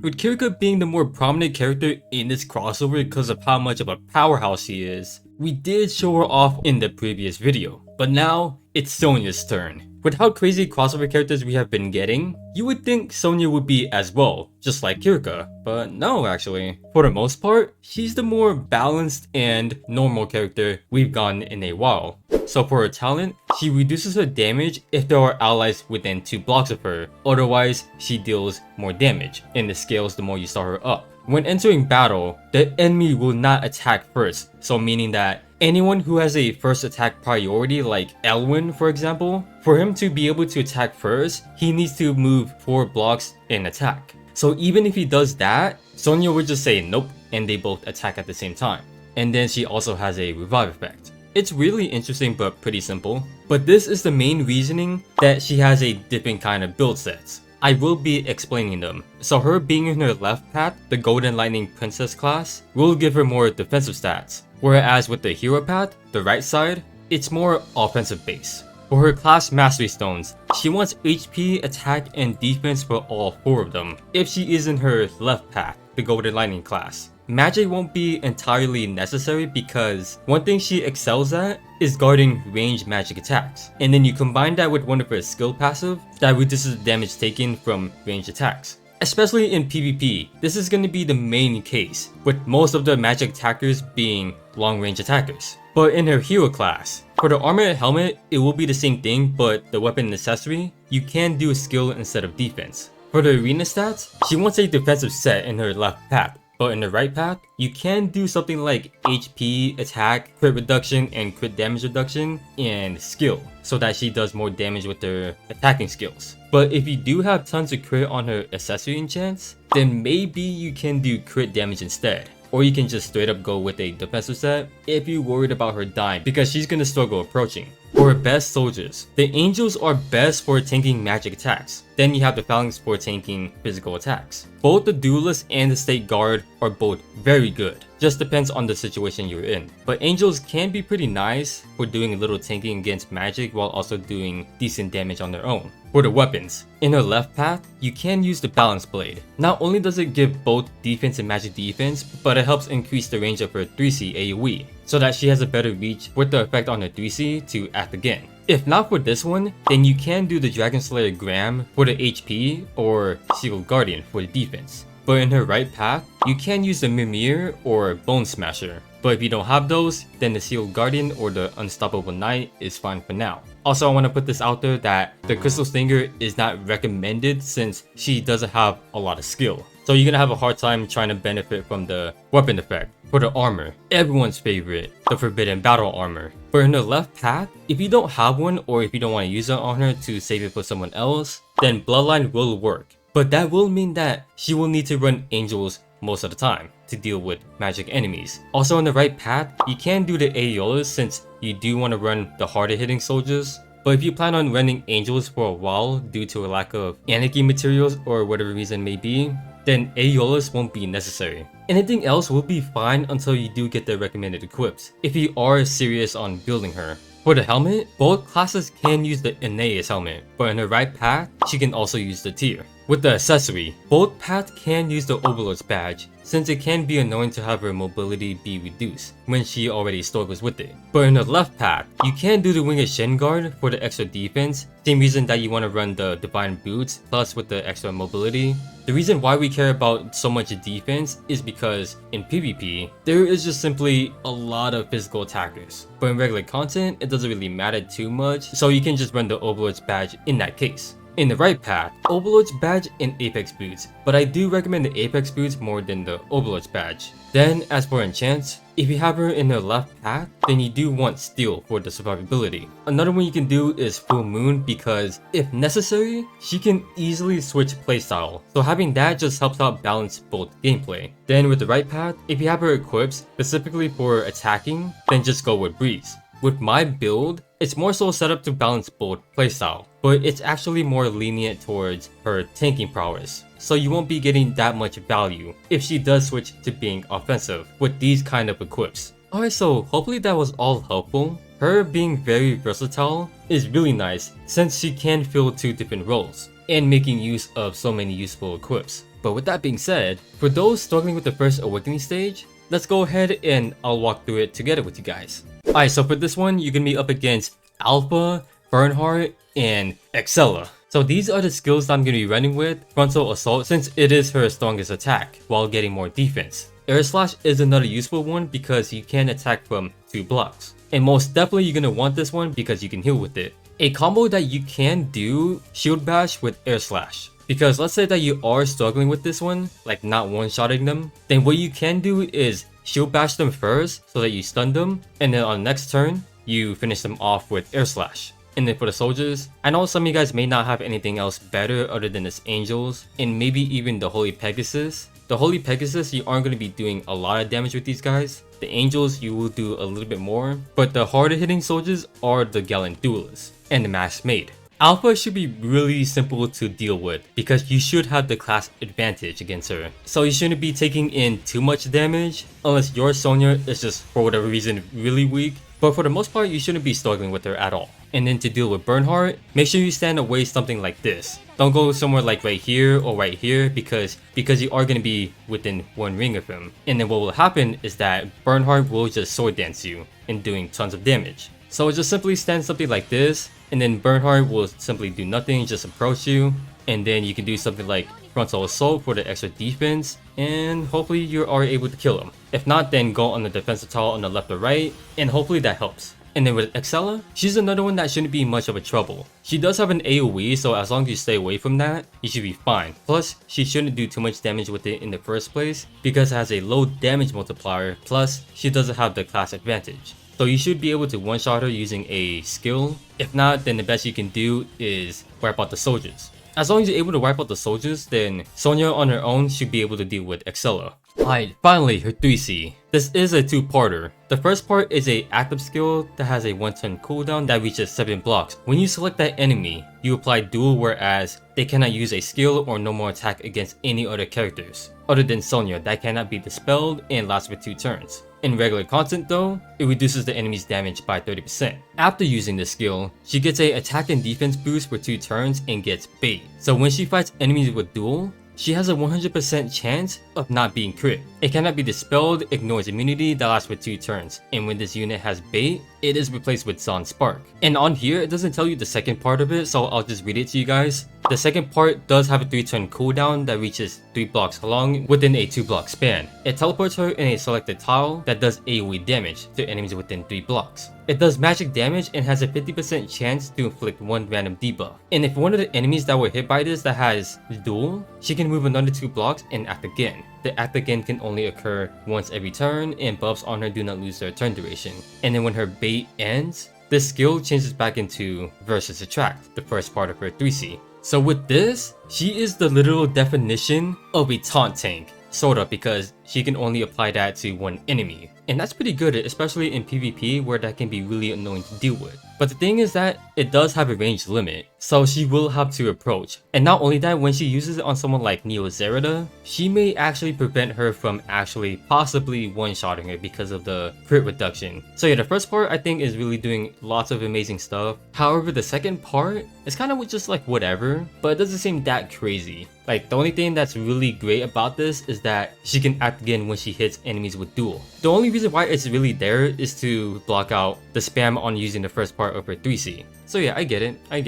With Kirika being the more prominent character in this crossover because of how much of a powerhouse she is, we did show her off in the previous video. But now, it's Sonia's turn. With how crazy crossover characters we have been getting, you would think Sonia would be as well, just like Kirika, but no actually. For the most part, she's the more balanced and normal character we've gotten in a while. So for her talent, she reduces her damage if there are allies within 2 blocks of her, otherwise she deals more damage, and it scales the more you start her up. When entering battle, the enemy will not attack first, so meaning that anyone who has a first attack priority like Elwin for example, for him to be able to attack first, he needs to move 4 blocks and attack. So even if he does that, Sonia would just say nope and they both attack at the same time. And then she also has a revive effect. It's really interesting but pretty simple. But this is the main reasoning that she has a different kind of build sets. I will be explaining them. So her being in her left path, the Golden Lightning Princess class, will give her more defensive stats. Whereas with the hero path, the right side, it's more offensive base. For her class mastery stones, she wants HP, attack, and defense for all 4 of them if she is in her left path, the Golden Lightning class. Magic won't be entirely necessary because one thing she excels at is guarding ranged magic attacks. And then you combine that with one of her skill passive that reduces the damage taken from ranged attacks. Especially in PvP, this is going to be the main case, with most of the magic attackers being long range attackers. But in her hero class, for the armor and helmet, it will be the same thing, but the weapon and accessory, you can do skill instead of defense. For the arena stats, she wants a defensive set in her left path. But in the right path, you can do something like HP, attack, crit reduction, and crit damage reduction, and skill, so that she does more damage with her attacking skills. But if you do have tons of crit on her accessory enchants, then maybe you can do crit damage instead. Or you can just straight up go with a defensive set if you're worried about her dying because she's gonna struggle approaching. For her best soldiers, the angels are best for tanking magic attacks. Then you have the phalanx for tanking physical attacks. Both the duelist and the state guard are both very good. Just depends on the situation you're in. But angels can be pretty nice for doing a little tanking against magic while also doing decent damage on their own. For the weapons, in her left path, you can use the balance blade. Not only does it give both defense and magic defense, but it helps increase the range of her 3C AoE, so that she has a better reach with the effect on her 3C to act again. If not for this one, then you can do the Dragon Slayer Graham for the HP or Sealed Guardian for the defense. But in her right path, you can use the Mimir or Bone Smasher. But if you don't have those, then the Sealed Guardian or the Unstoppable Knight is fine for now. Also, I want to put this out there that the Crystal Stinger is not recommended since she doesn't have a lot of skill. So you're gonna have a hard time trying to benefit from the weapon effect. For the armor, everyone's favorite, the Forbidden Battle Armor. But in the left path, if you don't have one or if you don't want to use it on her to save it for someone else, then Bloodline will work. But that will mean that she will need to run angels most of the time to deal with magic enemies. Also on the right path, you can do the Aeolas since you do want to run the harder hitting soldiers. But if you plan on running angels for a while due to a lack of anarchy materials or whatever reason may be, then Aeolas won't be necessary. Anything else will be fine until you do get the recommended equips, if you are serious on building her. For the helmet, both classes can use the Aeneas helmet, but in her right path, she can also use the Tear. With the accessory, both paths can use the Overlord's badge, since it can be annoying to have her mobility be reduced when she already struggles with it. But in the left path, you can do the Winged Shin Guard for the extra defense, same reason that you want to run the Divine Boots, plus with the extra mobility. The reason why we care about so much defense is because in PvP, there is just simply a lot of physical attackers. But in regular content, it doesn't really matter too much, so you can just run the Overlord's badge in that case. In the right path, Overlord's badge and Apex boots, but I do recommend the Apex boots more than the Overlord's badge. Then as for enchants, if you have her in the left path, then you do want Steel for the survivability. Another one you can do is Full Moon because if necessary, she can easily switch playstyle, so having that just helps out balance both gameplay. Then with the right path, if you have her equipped specifically for attacking, then just go with Breeze. With my build, it's more so set up to balance both playstyle, but it's actually more lenient towards her tanking prowess, so you won't be getting that much value if she does switch to being offensive with these kind of equips. Alright, so hopefully that was all helpful. Her being very versatile is really nice since she can fill 2 different roles and making use of so many useful equips. But with that being said, for those struggling with the first awakening stage, let's go ahead and I'll walk through it together with you guys. Alright, so for this one, you're gonna be up against Alpha, Bernhardt, and Excella. So these are the skills that I'm gonna be running with Frontal Assault since it is her strongest attack, while getting more defense. Air Slash is another useful one because you can attack from 2 blocks. And most definitely you're gonna want this one because you can heal with it. A combo that you can do Shield Bash with Air Slash. Because let's say that you are struggling with this one, like not one-shotting them, then what you can do is Shield Bash them first so that you stun them, and then on the next turn, you finish them off with Air Slash. And then for the soldiers, I know some of you guys may not have anything else better other than this Angels, and maybe even the Holy Pegasus. The Holy Pegasus, you aren't going to be doing a lot of damage with these guys. The Angels, you will do a little bit more, but the harder hitting soldiers are the Gallant Duelists and the Masked Maid. Alpha should be really simple to deal with because you should have the class advantage against her. So you shouldn't be taking in too much damage unless your Sonia is just for whatever reason really weak. But for the most part, you shouldn't be struggling with her at all. And then to deal with Bernhardt, make sure you stand away something like this. Don't go somewhere like right here or right here because you are going to be within 1 ring of him. And then what will happen is that Bernhardt will just sword dance you and doing tons of damage. So just simply stand something like this, and then Bernhardt will simply do nothing, just approach you, and then you can do something like Frontal Assault for the extra defense, and hopefully you are able to kill him. If not, then go on the defensive tile on the left or right, and hopefully that helps. And then with Excella, she's another one that shouldn't be much of a trouble. She does have an AoE, so as long as you stay away from that, you should be fine. Plus, she shouldn't do too much damage with it in the first place, because it has a low damage multiplier, plus she doesn't have the class advantage. So you should be able to one-shot her using a skill. If not, then the best you can do is wipe out the soldiers. As long as you're able to wipe out the soldiers, then Sonia on her own should be able to deal with Excella. Alright, finally, her Thxs. This is a 2-parter. The first part is a active skill that has a 1-turn cooldown that reaches 7 blocks. When you select that enemy, you apply duel, whereas they cannot use a skill or normal attack against any other characters. Other than Sonia, that cannot be dispelled and lasts for 2 turns. In regular content though, it reduces the enemy's damage by 30%. After using this skill, she gets a attack and defense boost for 2 turns and gets bait. So when she fights enemies with duel, she has a 100% chance of not being crit. It cannot be dispelled, ignores immunity that lasts for 2 turns, and when this unit has bait, it is replaced with Zon Spark. And on here, it doesn't tell you the second part of it, so I'll just read it to you guys. The second part does have a 3-turn cooldown that reaches 3 blocks long within a 2-block span. It teleports her in a selected tile that does AoE damage to enemies within 3 blocks. It does magic damage and has a 50% chance to inflict 1 random debuff. And if one of the enemies that were hit by this that has duel, she can move another 2 blocks and act again. The act again can only occur once every turn, and buffs on her do not lose their turn duration. And then when her bait ends, this skill changes back into Versus Attract, the first part of her 3C. So with this, she is the literal definition of a taunt tank. Sorta, because she can only apply that to one enemy. And that's pretty good, especially in PvP where that can be really annoying to deal with. But the thing is that it does have a range limit, so she will have to approach. And not only that, when she uses it on someone like Neo Zerida, she may actually prevent her from actually possibly one-shotting her because of the crit reduction. So yeah, the first part I think is really doing lots of amazing stuff. However, the second part is kind of just like whatever, but it doesn't seem that crazy. Like, the only thing that's really great about this is that she can act again when she hits enemies with duel. The only reason why it's really there is to block out the spam on using the first part of her 3C. So yeah, I get it. I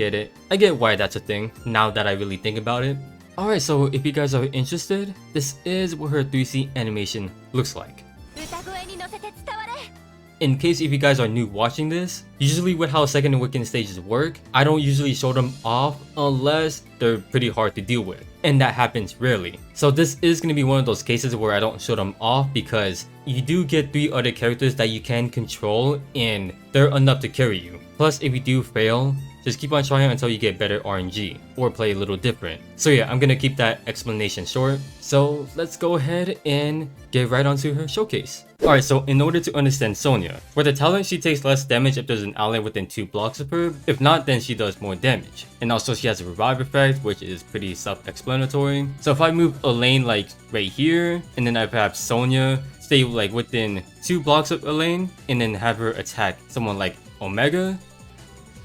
get why that's a thing, now that I really think about it. Alright, so if you guys are interested, this is what her 3C animation looks like. In case if you guys are new watching this, usually with how second awakening stages work, I don't usually show them off unless they're pretty hard to deal with. And that happens rarely. So this is going to be one of those cases where I don't show them off because you do get 3 other characters that you can control and they're enough to carry you. Plus, if you do fail, just keep on trying until you get better RNG or play a little different. So yeah, I'm going to keep that explanation short. So let's go ahead and get right onto her showcase. Alright, so in order to understand Sonia, for the talent she takes less damage if there's an ally within 2 blocks of her, if not then she does more damage. And also she has a revive effect, which is pretty self-explanatory. So if I move Elaine like right here, and then I perhaps Sonia stay like within 2 blocks of Elaine, and then have her attack someone like Omega,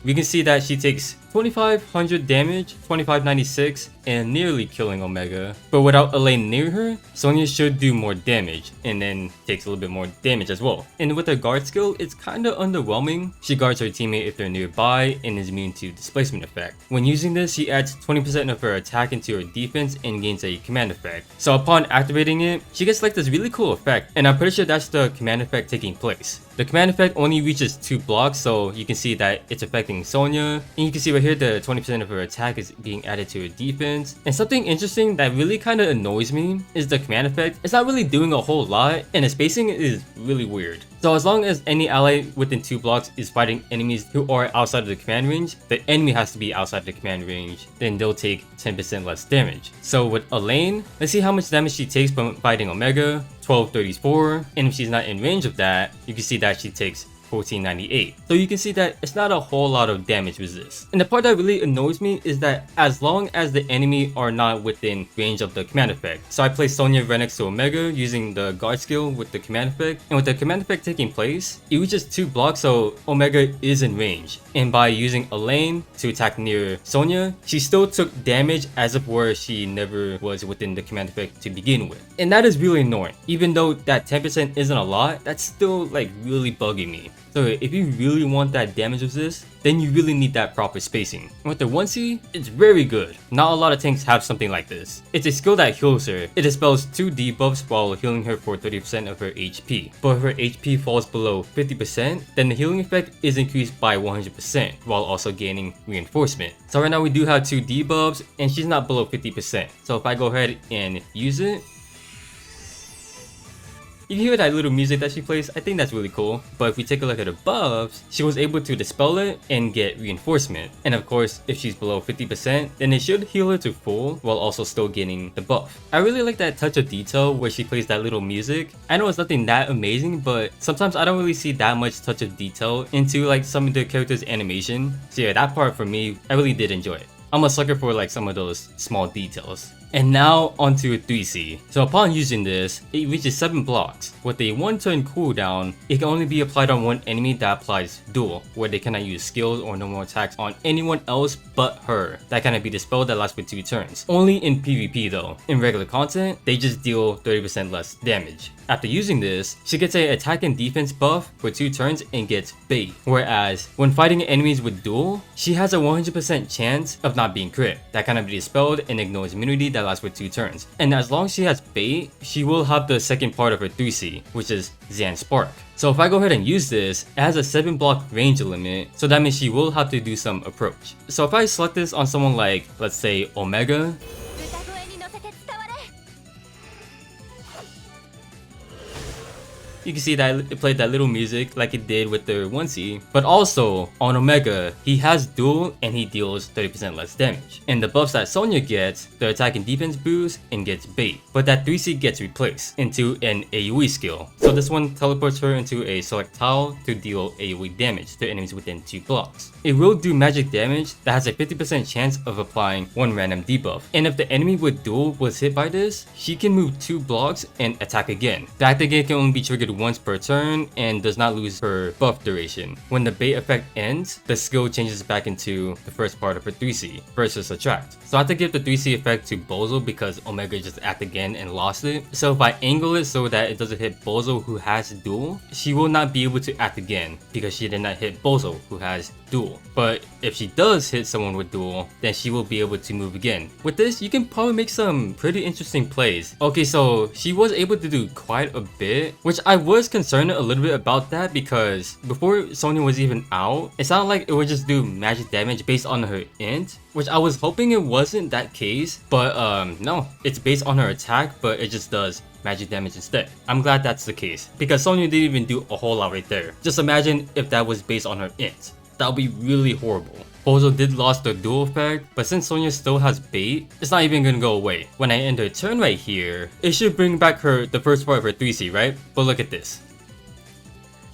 we can see that she takes 2500 damage, 2596, and nearly killing Omega. But without Elaine near her, Sonia should do more damage, and then takes a little bit more damage as well. And with her guard skill, it's kinda underwhelming. She guards her teammate if they're nearby, and is immune to displacement effect. When using this, she adds 20% of her attack into her defense and gains a command effect. So upon activating it, she gets like this really cool effect, and I'm pretty sure that's the command effect taking place. The command effect only reaches 2 blocks, so you can see that it's affecting Sonia, and you can see right here the 20% of her attack is being added to her defense. And something interesting that really kind of annoys me is the command effect. It's not really doing a whole lot, and the spacing is really weird. So as long as any ally within 2 blocks is fighting enemies who are outside of the command range, the enemy has to be outside the command range, then they'll take 10% less damage. So with Elaine, let's see how much damage she takes from fighting Omega, 1234, and if she's not in range of that, you can see that she takes 1498. So you can see that it's not a whole lot of damage with this. And the part that really annoys me is that as long as the enemy are not within range of the command effect. So I place Sonia right next to Omega using the guard skill with the command effect, and with the command effect taking place, it reaches 2 blocks, so Omega is in range. And by using Elaine to attack near Sonia, she still took damage as if where she never was within the command effect to begin with. And that is really annoying. Even though that 10% isn't a lot, that's still like really bugging me. So if you really want that damage with this, then you really need that proper spacing. And with the 1C, it's very good. Not a lot of tanks have something like this. It's a skill that heals her. It dispels 2 debuffs while healing her for 30% of her HP. But if her HP falls below 50%, then the healing effect is increased by 100% while also gaining reinforcement. So right now we do have 2 debuffs and she's not below 50%. So if I go ahead and use it, you can hear that little music that she plays. I think that's really cool. But if we take a look at her buffs, she was able to dispel it and get reinforcement. And of course, if she's below 50%, then it should heal her to full while also still getting the buff. I really like that touch of detail where she plays that little music. I know it's nothing that amazing, but sometimes I don't really see that much touch of detail into like some of the characters' animation. So yeah, that part for me, I really did enjoy it. I'm a sucker for like some of those small details. And now onto a 3C. So upon using this, it reaches 7 blocks. With a 1 turn cooldown, it can only be applied on one enemy that applies dual, where they cannot use skills or normal attacks on anyone else but her. That cannot be dispelled, that lasts for 2 turns. Only in PvP though. In regular content, they just deal 30% less damage. After using this, she gets a attack and defense buff for 2 turns and gets bait. Whereas, when fighting enemies with duel, she has a 100% chance of not being crit. That cannot be dispelled and ignores immunity that lasts for 2 turns. And as long as she has bait, she will have the second part of her 3C, which is Zan Spark. So if I go ahead and use this, it has a 7 block range limit, so that means she will have to do some approach. So if I select this on someone like, let's say, Omega, you can see that it played that little music like it did with the 1C. But also, on Omega, he has duel and he deals 30% less damage. And the buffs that Sonia gets, the attack and defense boost and gets bait. But that 3C gets replaced into an AoE skill. So this one teleports her into a select tile to deal AoE damage to enemies within 2 blocks. It will do magic damage that has a 50% chance of applying 1 random debuff. And if the enemy with duel was hit by this, she can move 2 blocks and attack again. The attack again can only be triggered once per turn and does not lose her buff duration. When the bait effect ends, the skill changes back into the first part of her 3C versus attract. So I have to give the 3C effect to Bozo because Omega just acted again and lost it. So if I angle it so that it doesn't hit Bozo who has duel, she will not be able to act again because she did not hit Bozo who has duel. But if she does hit someone with duel, then she will be able to move again. With this, you can probably make some pretty interesting plays. Okay, so she was able to do quite a bit, which I was concerned a little bit about that because before Sonia was even out, it sounded like it would just do magic damage based on her int, which I was hoping it wasn't that case, but no, it's based on her attack, but it just does magic damage instead. I'm glad that's the case because Sonia didn't even do a whole lot right there. Just imagine if that was based on her int. That would be really horrible. Bozo did lost the dual effect, but since Sonia still has bait, it's not even gonna go away. When I end her turn right here, it should bring back the first part of her 3C, right? But look at this.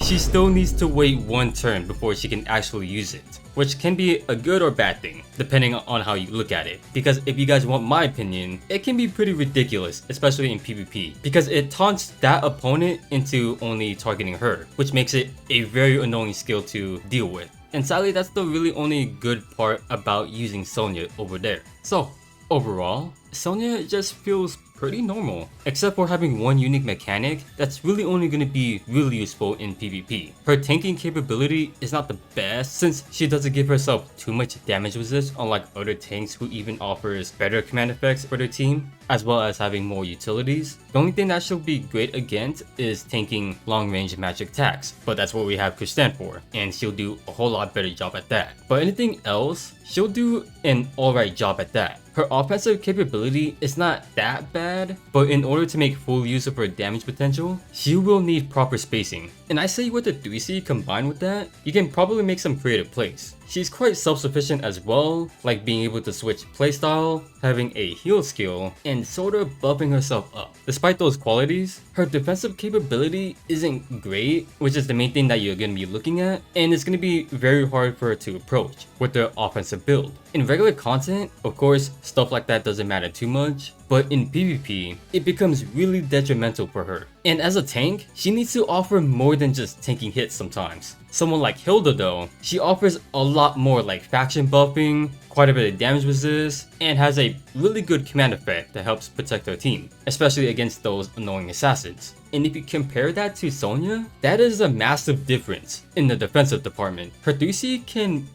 She still needs to wait 1 turn before she can actually use it, which can be a good or bad thing, depending on how you look at it. Because if you guys want my opinion, it can be pretty ridiculous, especially in PvP, because it taunts that opponent into only targeting her, which makes it a very annoying skill to deal with. And sadly, that's the really only good part about using Sonia over there. So, overall, Sonia just feels pretty normal, except for having one unique mechanic that's really only going to be really useful in PvP. Her tanking capability is not the best since she doesn't give herself too much damage resist, unlike other tanks who even offers better command effects for their team, as well as having more utilities. The only thing that she'll be great against is tanking long range magic attacks, but that's what we have Kristan for, and she'll do a whole lot better job at that. But anything else, she'll do an alright job at that. Her offensive capability is not that bad, but in order to make full use of her damage potential, she will need proper spacing. And I say with the 3C combined with that, you can probably make some creative plays. She's quite self-sufficient as well, like being able to switch playstyle, having a heal skill, and sort of buffing herself up. Despite those qualities, her defensive capability isn't great, which is the main thing that you're going to be looking at, and it's going to be very hard for her to approach with the offensive build. In regular content, of course, stuff like that doesn't matter too much, but in PvP, it becomes really detrimental for her. And as a tank, she needs to offer more than just tanking hits sometimes. Someone like Hilda though, she offers a lot more like faction buffing, quite a bit of damage resist, and has a really good command effect that helps protect her team, especially against those annoying assassins. And if you compare that to Sonia, that is a massive difference in the defensive department. Her 3C can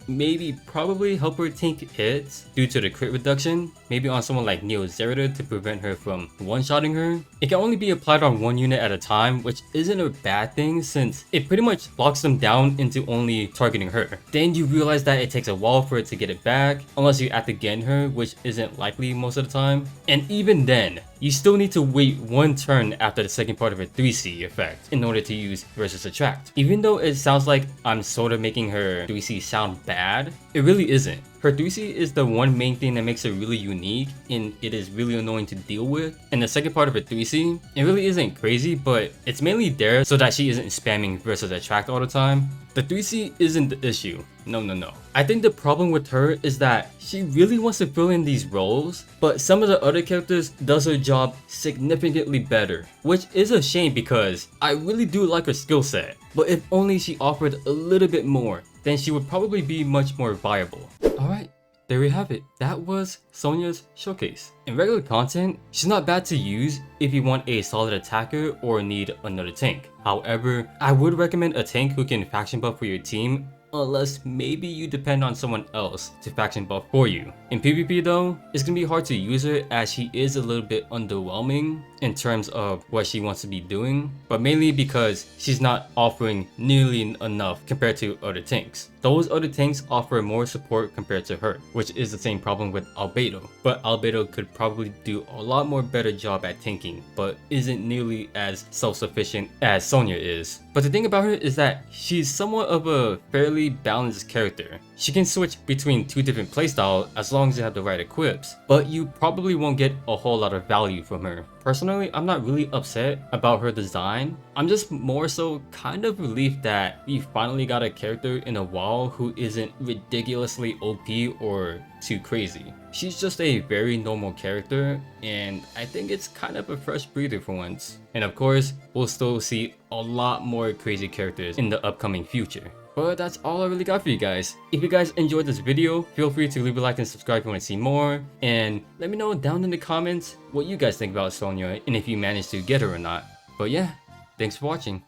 probably help her tank hits due to the crit reduction, maybe on someone like Neo Zerida to prevent her from one-shotting her. It can only be applied on one unit at a time, which isn't a bad thing since it pretty much locks them down into only targeting her. Then you realize that it takes a while for it to get it back, unless you have to get her, which isn't likely most of the time. And even then, you still need to wait one turn after the second part of her 3C effect in order to use versus attract. Even though it sounds like I'm sort of making her 3C sound bad, it really isn't. Her 3C is the one main thing that makes her really unique, and it is really annoying to deal with. And the second part of her 3C, it really isn't crazy, but it's mainly there so that she isn't spamming versus attract all the time. The 3C isn't the issue. No. I think the problem with her is that she really wants to fill in these roles, but some of the other characters does her job significantly better, which is a shame because I really do like her skill set. But if only she offered a little bit more, then she would probably be much more viable. Alright, there we have it. That was Sonia's showcase. In regular content, she's not bad to use if you want a solid attacker or need another tank. However, I would recommend a tank who can faction buff for your team, unless maybe you depend on someone else to faction buff for you. In PvP though, it's gonna be hard to use her as she is a little bit underwhelming in terms of what she wants to be doing, but mainly because she's not offering nearly enough compared to other tanks. Those other tanks offer more support compared to her, which is the same problem with Albedo. But Albedo could probably do a lot more better job at tanking, but isn't nearly as self-sufficient as Sonia is. But the thing about her is that she's somewhat of a fairly balanced character. She can switch between two different playstyles as long as you have the right equips, but you probably won't get a whole lot of value from her. Personally, I'm not really upset about her design. I'm just more so kind of relieved that we finally got a character in a while who isn't ridiculously OP or too crazy. She's just a very normal character, and I think it's kind of a fresh breather for once. And of course, we'll still see a lot more crazy characters in the upcoming future. But that's all I really got for you guys. If you guys enjoyed this video, feel free to leave a like and subscribe if you want to see more. And let me know down in the comments what you guys think about Sonia and if you managed to get her or not. But yeah, thanks for watching.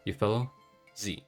Your fellow Z.